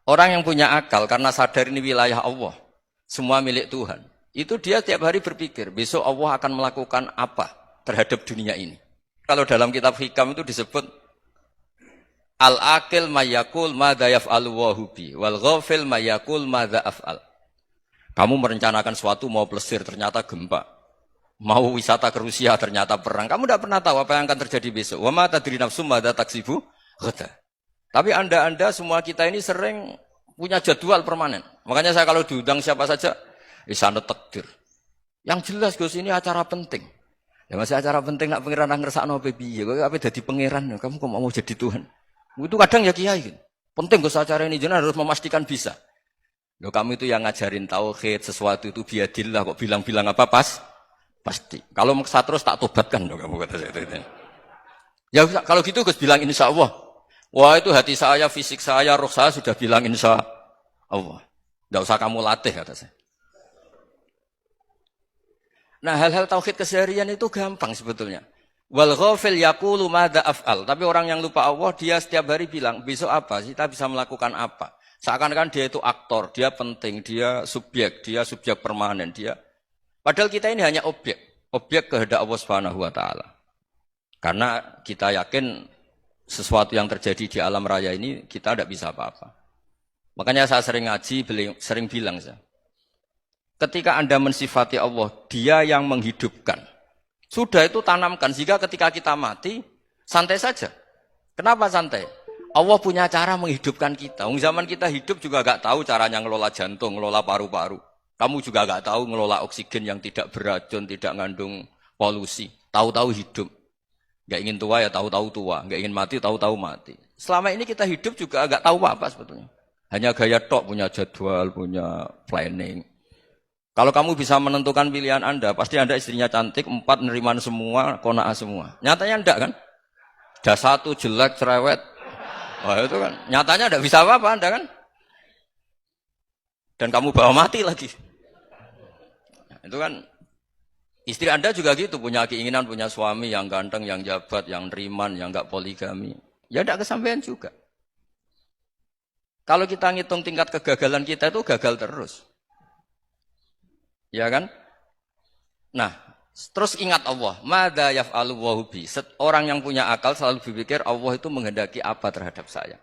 Orang yang punya akal karena sadar ini wilayah Allah, semua milik Tuhan. Itu dia tiap hari berpikir, besok Allah akan melakukan apa terhadap dunia ini. Kalau dalam kitab Hikam itu disebut al-aqil mayakul madza yaf'alu wa hubi wal ghafil mayakul madza af'al. Kamu merencanakan suatu mau plesir ternyata gempa. Mau wisata ke Rusia ternyata perang. Kamu tidak pernah tahu apa yang akan terjadi besok. Wa ma tadri nafsum madza taksibu ghada. Tapi anda semua kita ini sering punya jadwal permanen. Makanya saya kalau diundang siapa saja, sana takdir. Yang jelas Gus ini acara penting. Ya masih acara penting nak pangeran ngersakno piye? Kowe ape dadi pangeran, kamu kok mau jadi Tuhan? Itu kadang ya kiai. Penting Gus acara ini jenengan harus memastikan bisa. Loh kamu itu yang ngajarin tauhid, sesuatu itu biadillah kok bilang-bilang apa pasti. Kalau maksa terus tak tobatkan loh kamu kata saya itu. Ya kalau gitu Gus bilang insyaallah. Wah itu hati saya, fisik saya, roh saya sudah bilang insya Allah. Tidak usah kamu latih kata saya. Nah hal-hal tauhid keseharian itu gampang sebetulnya. Wal ghafil yaqulu madza af'al. Tapi orang yang lupa Allah dia setiap hari bilang besok apa? Kita bisa melakukan apa? Seakan-akan dia itu aktor, dia penting, dia subjek permanen, dia. Padahal kita ini hanya objek kehendak Allah Subhanahu wa taala. Karena kita yakin sesuatu yang terjadi di alam raya ini kita tidak bisa apa-apa. Makanya saya sering ngaji, sering bilang saya. Ketika Anda mensifati Allah, dia yang menghidupkan. Sudah itu tanamkan, sehingga ketika kita mati, santai saja. Kenapa santai? Allah punya cara menghidupkan kita. Zaman kita hidup juga gak tahu caranya ngelola jantung, ngelola paru-paru. Kamu juga gak tahu ngelola oksigen yang tidak beracun, tidak mengandung polusi. Tahu-tahu hidup. Gak ingin tua ya tahu-tahu tua, gak ingin mati tahu-tahu mati. Selama ini kita hidup juga gak tahu apa sebetulnya. Hanya gaya tok, punya jadwal, punya planning. Kalau kamu bisa menentukan pilihan Anda, pasti Anda istrinya cantik, 4 neriman semua, kona'ah semua. Nyatanya enggak kan? Ada 1 jelek, cerewet. Wah itu kan, nyatanya enggak bisa apa-apa Anda kan? Dan kamu bawa mati lagi. Nah, itu kan, istri Anda juga gitu, punya keinginan, punya suami yang ganteng, yang jabat, yang neriman, yang enggak poligami. Ya enggak kesampaian juga. Kalau kita ngitung tingkat kegagalan kita itu gagal terus. Ya kan? Nah, terus ingat Allah. Madza yaf'alu wa hubi. Orang yang punya akal selalu berpikir Allah itu menghendaki apa terhadap saya.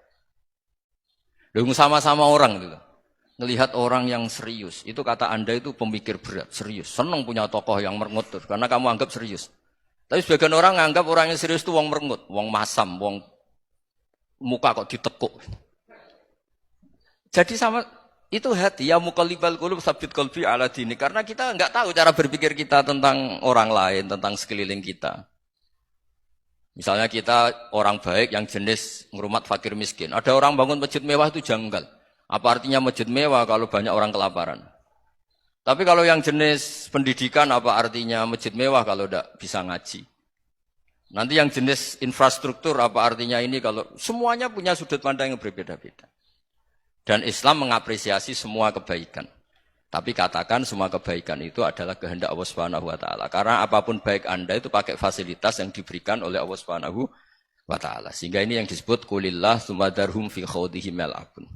Lalu sama-sama orang itu. Melihat orang yang serius. Itu kata Anda itu pemikir berat, serius. Senang punya tokoh yang merengut karena kamu anggap serius. Tapi sebagian orang anggap orang yang serius itu wong merengut, wong masam, wong muka kok ditekuk. Jadi sama itu hati ya muqallibal qulub tsabbit qalbi ala dini, karena kita enggak tahu cara berpikir kita tentang orang lain, tentang sekeliling kita. Misalnya kita orang baik yang jenis ngrumat fakir miskin. Ada orang bangun masjid mewah itu janggal. Apa artinya masjid mewah kalau banyak orang kelaparan? Tapi kalau yang jenis pendidikan apa artinya masjid mewah kalau enggak bisa ngaji? Nanti yang jenis infrastruktur apa artinya ini kalau semuanya punya sudut pandang yang berbeda-beda. Dan Islam mengapresiasi semua kebaikan. Tapi katakan semua kebaikan itu adalah kehendak Allah Subhanahu wa taala. Karena apapun baik Anda itu pakai fasilitas yang diberikan oleh Allah Subhanahu wa taala. Sehingga ini yang disebut qulillah tsumma darhum fi khawdihim yal'abun.